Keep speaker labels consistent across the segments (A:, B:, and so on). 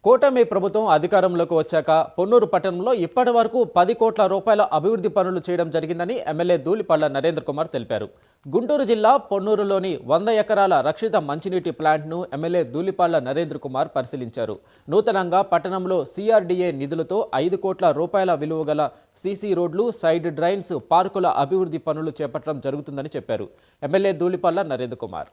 A: కూటమి ప్రభుత్వం అధికారంలోకి వచ్చాక పొన్నూరు పట్టణంలో ఇప్పటి వరకు 10 కోట్ల రూపాయల అభివృద్ధి పనులు చేయడం జరిగిందని ఎమ్మెల్యే ధూళిపళ్ల నరేంద్ర కుమార్ తెలిపారు. గుంటూరు జిల్లా పొన్నూరులోని 100 ఎకరాల రక్షిత మంచినీటి ప్లాంట్ను ఎమ్మెల్యే ధూళిపళ్ల నరేంద్ర కుమార్ పరిశీలించారు. నూతనంగా పట్టణంలో CRDA నిధులతో 5 కోట్ల రూపాయల విలువ గల సీసీ రోడ్లు, సైడ్ డ్రైన్స్, పార్కుల అభివృద్ధి పనులు చేపట్టడం జరుగుతుందని చెప్పారు. ఎమ్మెల్యే ధూళిపళ్ల నరేంద్ర కుమార్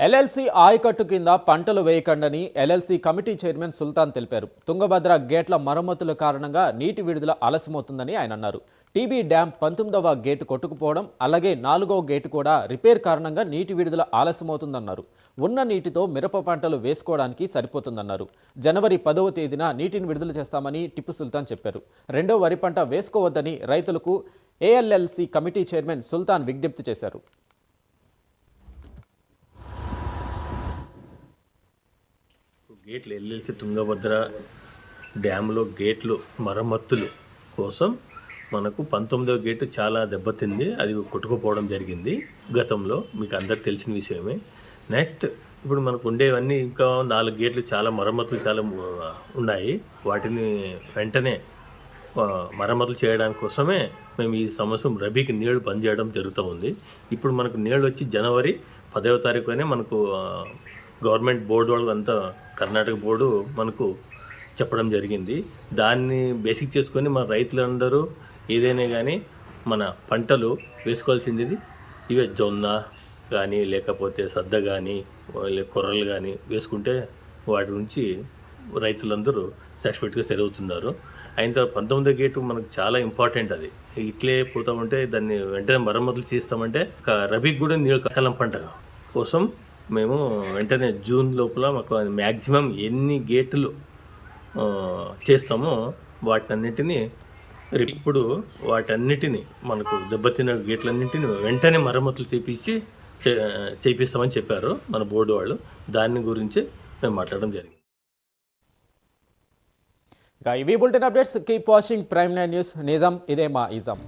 A: ఎల్ఎల్సీ ఆయకట్టు కింద పంటలు వేయకండని ఎల్ఎల్సీ కమిటీ చైర్మన్ సుల్తాన్ తెలిపారు. తుంగభద్ర గేట్ల మరమ్మతుల కారణంగా నీటి విడుదల ఆలస్యమవుతుందని ఆయన అన్నారు. టీబీ డ్యాం 19వ గేటు కొట్టుకుపోవడం, అలాగే 4వ గేటు కూడా రిపేర్ కారణంగా నీటి విడుదల ఆలస్యమవుతుందన్నారు. ఉన్న నీటితో మిరప పంటలు వేసుకోవడానికి సరిపోతుందన్నారు. జనవరి 10వ తేదీన నీటిని విడుదల చేస్తామని టిప్పు సుల్తాన్ చెప్పారు. రెండో వరి పంట వేసుకోవద్దని రైతులకు ఏఎల్ఎల్సీ కమిటీ చైర్మన్ సుల్తాన్ విజ్ఞప్తి చేశారు.
B: గేట్లు ఎల్ఎల్సి తుంగభద్ర డ్యామ్లో గేట్లు మరమ్మతులు కోసం మనకు 19వ గేటు చాలా దెబ్బతింది. అది కొట్టుకుపోవడం జరిగింది గతంలో, మీకు అందరికి తెలిసిన విషయమే. నెక్స్ట్ ఇప్పుడు మనకు ఉండేవన్నీ ఇంకా 4 గేట్లు చాలా మరమ్మతులు చాలా ఉన్నాయి. వాటిని వెంటనే మరమ్మతులు చేయడానికి కోసమే మేము ఈ సంవత్సరం రబీకి నీళ్లు బంద్ చేయడం జరుగుతూ ఉంది. ఇప్పుడు మనకు నీళ్ళు వచ్చి జనవరి 10వ తారీఖునే మనకు గవర్నమెంట్ బోర్డు వాళ్ళంతా కర్ణాటక బోర్డు మనకు చెప్పడం జరిగింది. దాన్ని బేసిక్ చేసుకొని మన రైతులందరూ ఏదైనా కానీ మన పంటలు వేసుకోవాల్సింది ఇవే జొన్న కానీ లేకపోతే సద్ద కానీ కొర్రలు కానీ వేసుకుంటే వాటి నుంచి రైతులందరూ సాటిస్ఫైడ్గా సరవుతున్నారు. అయిన తర్వాత 19వ గేటు మనకు చాలా ఇంపార్టెంట్. అది ఇట్లే పోతా ఉంటే దాన్ని వెంటనే మరమ్మతులు చేస్తామంటే రబీకి కూడా నీళ్ళకాలం పంట కోసం మేము వెంటనే జూన్ లోపల మాకు మ్యాక్సిమం ఎన్ని గేట్లు చేస్తామో వాటన్నిటినీ ఇప్పుడు వాటన్నిటినీ మనకు దెబ్బతిన్న గేట్లన్నింటినీ వెంటనే మరమ్మతులు చేపిస్తామని చెప్పారు మన బోర్డు వాళ్ళు. దాని గురించి మేము మాట్లాడడం జరిగింది.
A: ఇవి bulletin updates. Keep watching Prime nine news. నిజాం ఇదే మా ఇజాం.